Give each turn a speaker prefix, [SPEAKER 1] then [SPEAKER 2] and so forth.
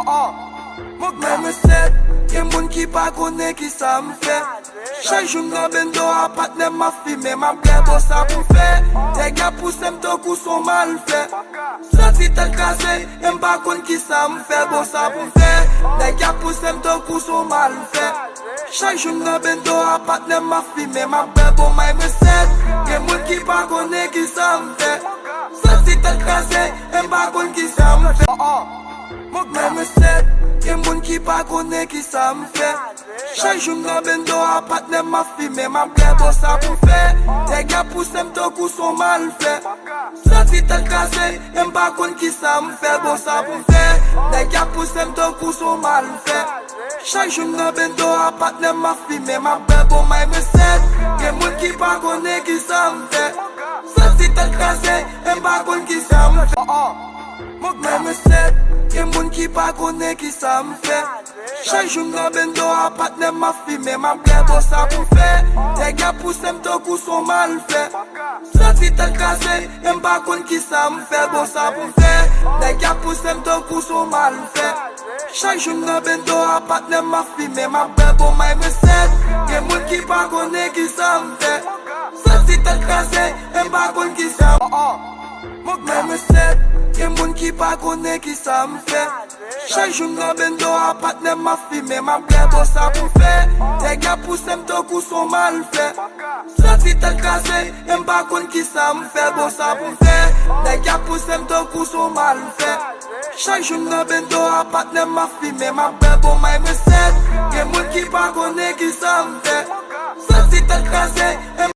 [SPEAKER 1] Mwen set, gen moun ki pa kone ki sa m fe. Chak joun nan bendo a patne ma fime, ma ble bo sa pou fe. Te ga pousse m to kou son mal fe. Soti tel kase, m pa kon ki sa m fe, bo sa pou fe. Te ga pousse m to kou son mal fe. Chak joun nan bendo a patne ma fime, ma ble bo may me set. Gen moun ki pa kone ki sa m fe. Soti tel kase, m pa kon ki sa m fe. Mwen set, gen moun ki pa kone ki sa m fe. Chak joun nan bendo a patne ma fime, ma ble bo sa pou fe. Te ga pousse m to kou son mal fe. Soti tel kase, m pa kon ki sa m fe, bo sa pou fe. Te ga pousse m to kou son mal fe. Chak joun nan bendo a patne ma fime, ma ble bo may me set. Gen moun ki pa kone ki sa m fe. Soti tel kase, m pa kon ki sa m fe. Mwen set, gen moun ki pa kone ki sa m fe. Chak joun nan bendo a patne ma fime, ma ble bo sa pou fe. Te ga pousse m to kou son mal fe. Soti tel kase, m pa kon ki sa m fe, bo sa pou fe. Te ga pousse m to kou son mal fe. Chak joun nan bendo a patne ma fime, ma ble bo may me set. Gen moun ki pa kone ki sa m fe. Soti tel kase, m pa kon ki sa m fe. Mwen set, gen moun ki pa kone ki sa m fe. Chak joun nan bendo a patne ma fime, ma ble bo sa pou fe. Te ga pousse m to kou son mal fe. Soti tel kase, m pa kon ki sa m fe, bo sa pou fe. Te ga pousse m to kou son mal fe. Chak joun nan bendo a patne ma fime, ma ble bo may me set. Gen moun ki pa kone ki sa m fe. Soti tel kase,